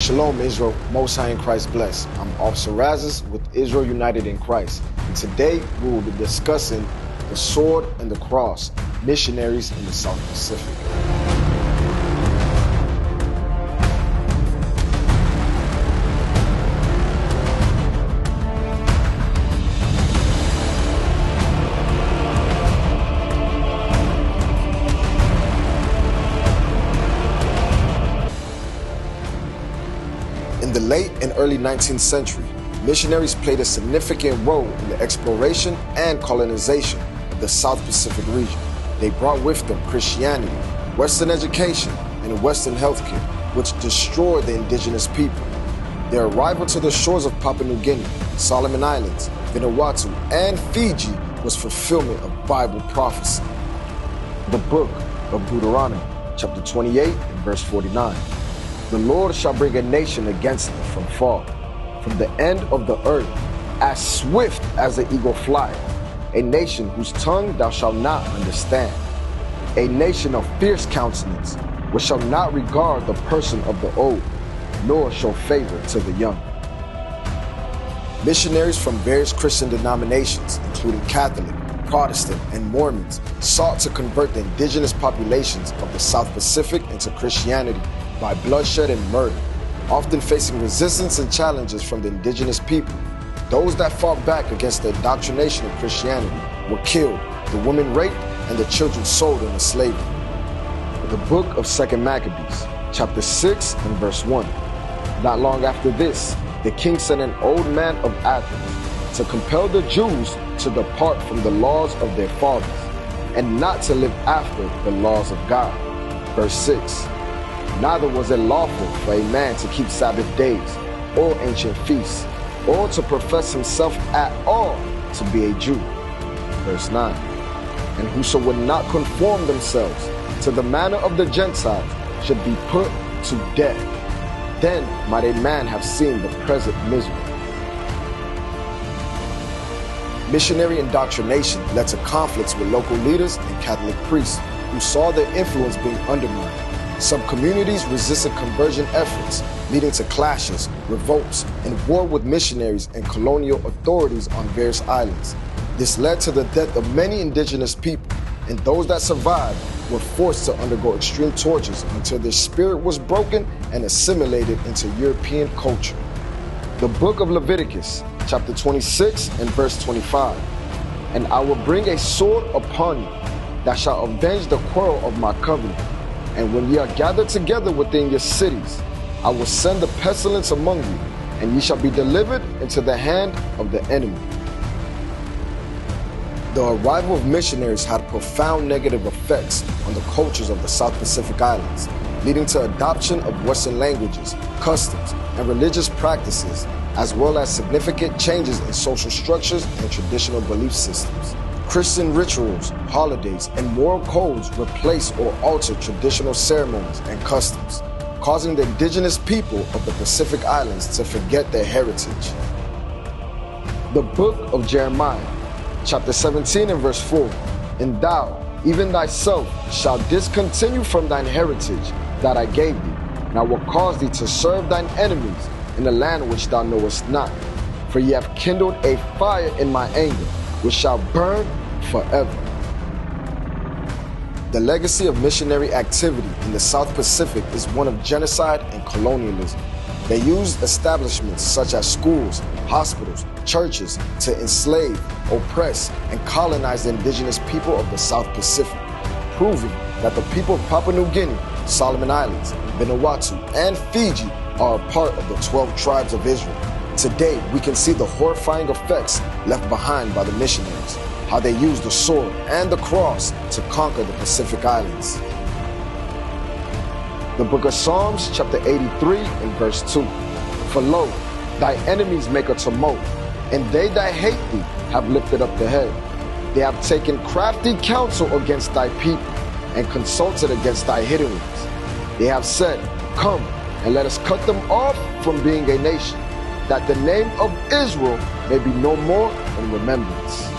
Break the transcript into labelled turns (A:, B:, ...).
A: Shalom, Israel. Most High in Christ bless. I'm Officer Razes with Israel United in Christ. And today we will be discussing the sword and the cross, missionaries in the South Pacific. In the late and early 19th century, missionaries played a significant role in the exploration and colonization of the South Pacific region. They brought with them Christianity, Western education, and Western healthcare, which destroyed the indigenous people. Their arrival to the shores of Papua New Guinea, Solomon Islands, Vanuatu, and Fiji was fulfillment of Bible prophecy. The book of Deuteronomy, chapter 28 and verse 49. The Lord shall bring a nation against thee from far, from the end of the earth, as swift as the eagle flieth, a nation whose tongue thou shalt not understand, a nation of fierce countenance, which shall not regard the person of the old, nor show favor to the young. Missionaries from various Christian denominations, including Catholic, Protestant, and Mormons, sought to convert the indigenous populations of the South Pacific into Christianity by bloodshed and murder, often facing resistance and challenges from the indigenous people. Those that fought back against the indoctrination of Christianity were killed, the women raped, and the children sold into slavery. The book of 2 Maccabees, chapter 6 and verse 1. Not long after this, the king sent an old man of Athens to compel the Jews to depart from the laws of their fathers and not to live after the laws of God. Verse 6. Neither was it lawful for a man to keep Sabbath days, or ancient feasts, or to profess himself at all to be a Jew. Verse 9. And whoso would not conform themselves to the manner of the Gentiles should be put to death. Then might a man have seen the present misery. Missionary indoctrination led to conflicts with local leaders and Catholic priests who saw their influence being undermined. Some communities resisted conversion efforts, leading to clashes, revolts, and war with missionaries and colonial authorities on various islands. This led to the death of many indigenous people, and those that survived were forced to undergo extreme tortures until their spirit was broken and assimilated into European culture. The book of Leviticus, chapter 26 and verse 25. And I will bring a sword upon you that shall avenge the quarrel of my covenant. And when ye are gathered together within your cities, I will send the pestilence among you, and ye shall be delivered into the hand of the enemy. The arrival of missionaries had profound negative effects on the cultures of the South Pacific Islands, leading to adoption of Western languages, customs, and religious practices, as well as significant changes in social structures and traditional belief systems. Christian rituals, holidays, and moral codes replace or alter traditional ceremonies and customs, causing the indigenous people of the Pacific Islands to forget their heritage. The book of Jeremiah, chapter 17 and verse 4. And thou, even thyself, shalt discontinue from thine heritage that I gave thee, and I will cause thee to serve thine enemies in the land which thou knowest not. For ye have kindled a fire in my anger, which shall burn forever. The legacy of missionary activity in the South Pacific is one of genocide and colonialism. They used establishments such as schools, hospitals, churches to enslave, oppress, and colonize the indigenous people of the South Pacific, proving that the people of Papua New Guinea, Solomon Islands, Vanuatu, and Fiji are a part of the 12 tribes of Israel. Today, we can see the horrifying effects left behind by the missionaries, how they used the sword and the cross to conquer the Pacific Islands. The book of Psalms, chapter 83 and verse 2. For lo, thy enemies make a tumult, and they that hate thee have lifted up the head. They have taken crafty counsel against thy people, and consulted against thy hidden ones. They have said, Come, and let us cut them off from being a nation, that the name of Israel may be no more in remembrance.